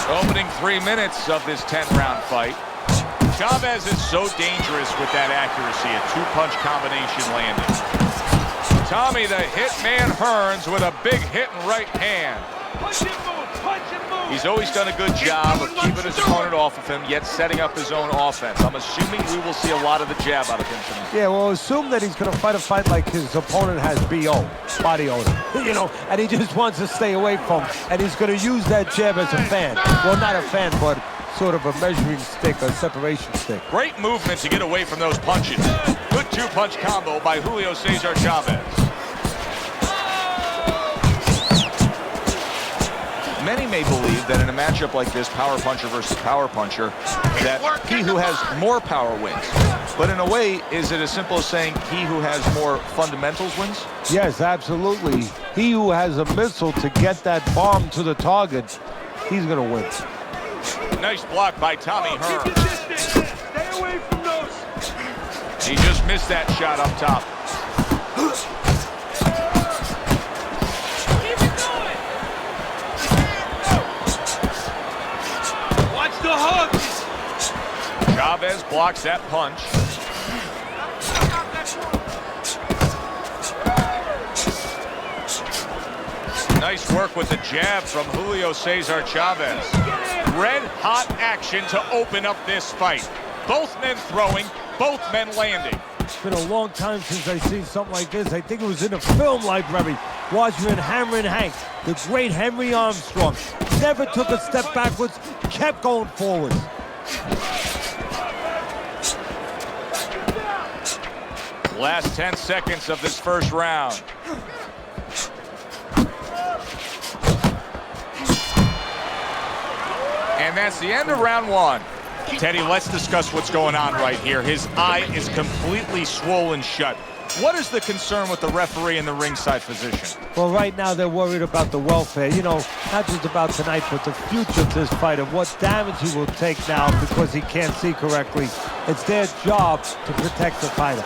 Opening 3 minutes of this 10-round fight. Chávez is so dangerous with that accuracy, a two-punch combination landing. Tommy the Hitman Hearns with a big hit and right hand. Punch and move, punch and move. He's always done a good job of keeping his opponent off of him, yet setting up his own offense. I'm assuming we will see a lot of the jab out of him tonight. Yeah, well, assume that he's going to fight a fight like his opponent has BO, body odor, you know, and he just wants to stay away from him, and he's going to use that jab as a fan. Well, not a fan, but sort of a measuring stick, a separation stick. Great movement to get away from those punches. Good two-punch combo by Julio César Chávez. Many may believe that in a matchup like this, power puncher versus power puncher, that he who has more power wins. But in a way, is it as simple as saying he who has more fundamentals wins? Yes, absolutely. He who has a missile to get that bomb to the target, he's going to win. Nice block by Tommy Hearns. Keep your distance. Stay away from those. He just missed that shot up top. Keep it going. Watch the hooks. Chávez blocks that punch. Nice work with the jab from Julio César Chávez. Red-hot action to open up this fight. Both men throwing, both men landing. It's been a long time since I've seen something like this. I think it was in a film library. Watching Hammerin' Hank, the great Henry Armstrong. Never took a step backwards, kept going forward. Last 10 seconds of this first round. And that's the end of round one. Teddy, let's discuss what's going on right here. His eye is completely swollen shut. What is the concern with the referee in the ringside position? Well, right now they're worried about the welfare. You know, not just about tonight, but the future of this fight and what damage he will take now because he can't see correctly. It's their job to protect the fighter.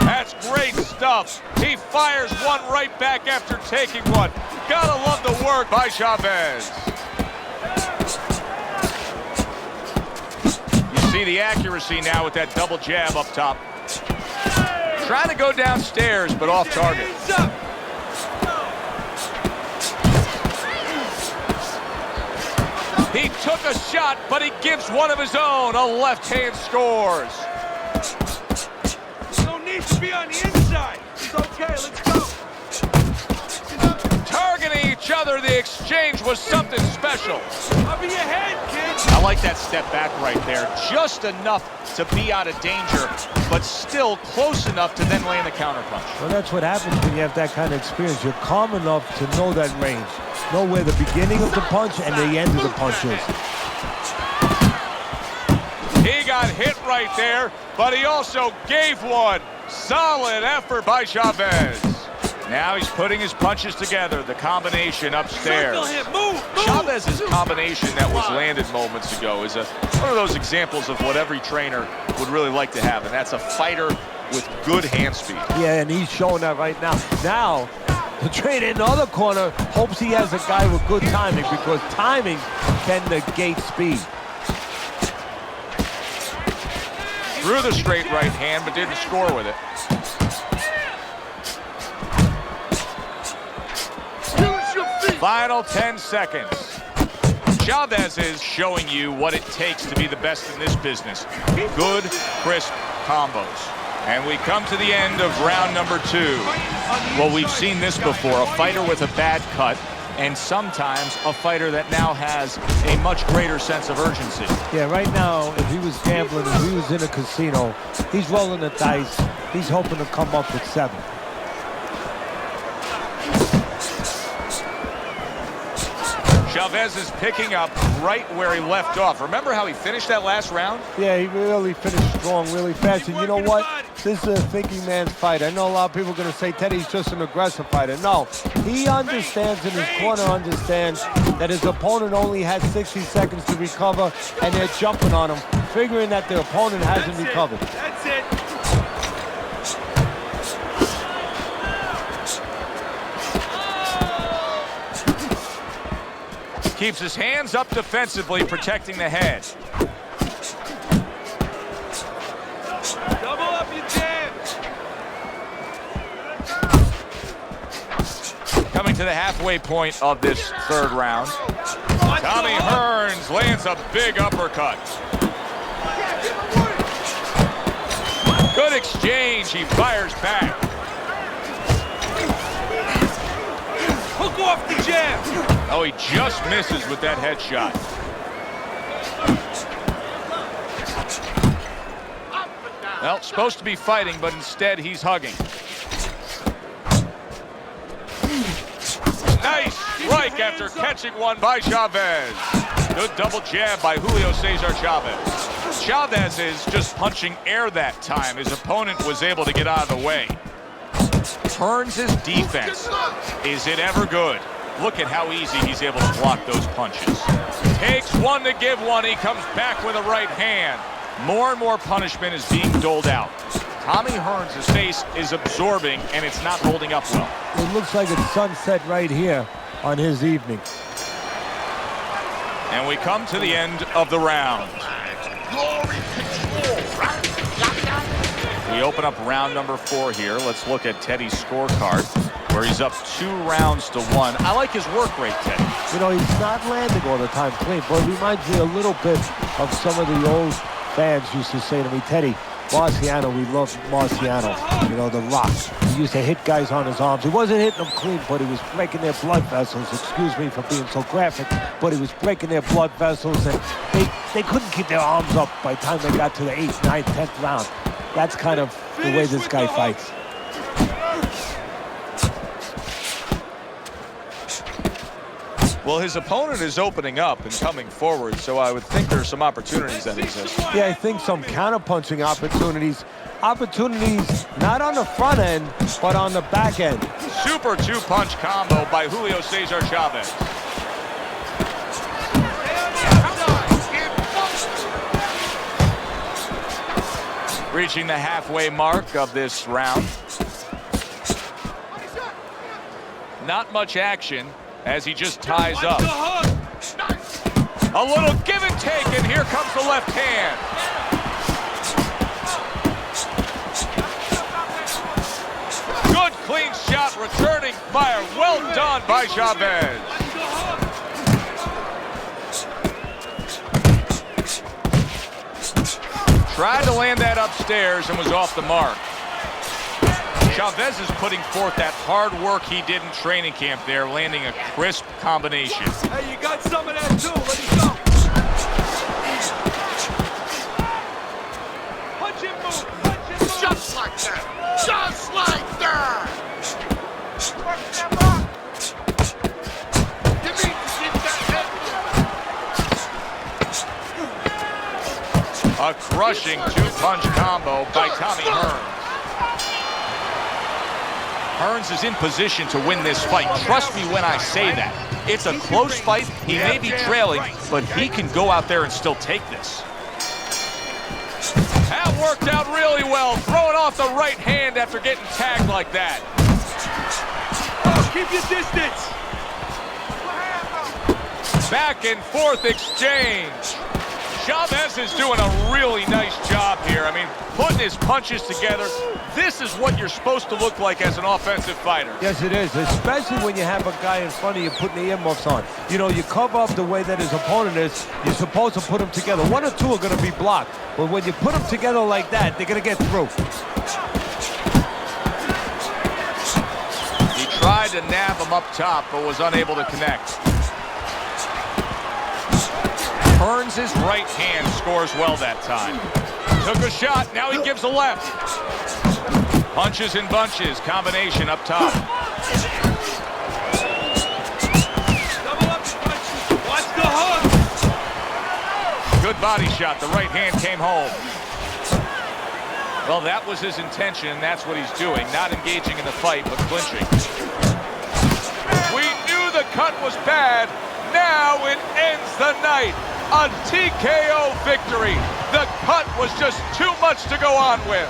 That's great stuff. He fires one right back after taking one. Gotta love the work by Chávez. You see the accuracy now with that double jab up top. Trying to go downstairs, but off target. He took a shot, but he gives one of his own. A left hand scores. No need to be on the inside. It's okay, let's go. Targeting each other, the exchange was something special. Cover your head, kid. I like that step back right there. Just enough to be out of danger, but still close enough to then land a counterpunch. Well, that's what happens when you have that kind of experience. You're calm enough to know that range. Know where the beginning of the punch and the end of the punch is. He got hit right there, but he also gave one. Solid effort by Chávez. Now he's putting his punches together, the combination upstairs. Chávez's combination that was landed moments ago is one of those examples of what every trainer would really like to have, and that's a fighter with good hand speed. Yeah, and he's showing that right now. Now, the trainer in the other corner hopes he has a guy with good timing because timing can negate speed. Threw the straight right hand, but didn't score with it. Final 10 seconds. Chávez is showing you what it takes to be the best in this business. Good, crisp combos. And we come to the end of round number 2. Well, we've seen this before, a fighter with a bad cut, and sometimes a fighter that now has a much greater sense of urgency. Yeah, right now, if he was gambling, if he was in a casino, he's rolling the dice. He's hoping to come up with 7. Chávez is picking up right where he left off. Remember how he finished that last round? Yeah, he really finished strong, really fast. And you know what? This is a thinking man's fight. I know a lot of people are going to say Teddy's just an aggressive fighter. No, he understands, and his corner understands that his opponent only had 60 seconds to recover, and they're jumping on him, figuring that their opponent hasn't recovered. That's it. Keeps his hands up defensively, protecting the head. Double up your jabs. Coming to the halfway point of this third round. Tommy Hearns lands a big uppercut. Good exchange. He fires back. Hook off the jab. Oh, he just misses with that headshot. Well, supposed to be fighting, but instead he's hugging. Nice strike after catching one by Chavez. Good double jab by Julio César Chávez. Chavez is just punching air that time. His opponent was able to get out of the way. Hearns' defense. Is it ever good? Look at how easy he's able to block those punches. Takes one to give one. He comes back with a right hand. More and more punishment is being doled out. Tommy Hearns' face is absorbing, and it's not holding up well. It looks like it's sunset right here on his evening. And we come to the end of the round. We open up round number 4 here. Let's look at Teddy's scorecard, where he's up 2 rounds to 1. I like his work rate, Teddy. You know, he's not landing all the time clean, but it reminds me a little bit of some of the old fans used to say to me, Teddy, Marciano, we love Marciano, you know, the Rock. He used to hit guys on his arms. He wasn't hitting them clean, but he was breaking their blood vessels. Excuse me for being so graphic, but he was breaking their blood vessels, and they couldn't keep their arms up by the time they got to the 8th, 9th, 10th round. That's kind of the way this guy fights. Well, his opponent is opening up and coming forward, so I would think there's some opportunities that exist. Yeah, I think some counterpunching opportunities. Opportunities not on the front end, but on the back end. Super 2-punch combo by Julio César Chávez. Reaching the halfway mark of this round. Not much action as he just ties up. A little give and take, and here comes the left hand. Good clean shot, returning fire. Well done by Chavez. Tried to land that upstairs and was off the mark. Chavez is putting forth that hard work he did in training camp there, landing a crisp combination. Hey, you got some of that too. Let it go. Punch and move. Punch and move. Just like that. Just like that. Work them up. You need to get that head. A crushing 2-punch combo by Tommy Hearns. Hearns is in position to win this fight. Trust me when I say that. It's a close fight. He may be trailing, but he can go out there and still take this. That worked out really well. Throwing off the right hand after getting tagged like that. Oh, keep your distance. Back and forth exchange. Chavez is doing a really nice job here. I mean, putting his punches together. This is what you're supposed to look like as an offensive fighter. Yes, it is, especially when you have a guy in front of you putting the earmuffs on. You know, you cover up the way that his opponent is. You're supposed to put them together. 1 or 2 are going to be blocked. But when you put them together like that, they're going to get through. He tried to nab him up top, but was unable to connect. Hearns' right hand scores well that time. Took a shot, now he gives a left. Punches and bunches, combination up top. Double up your punches. Watch the hook. Good body shot, the right hand came home. Well, that was his intention, and that's what he's doing. Not engaging in the fight, but clinching. We knew the cut was bad. Now it ends the night. A TKO victory. The cut was just too much to go on with.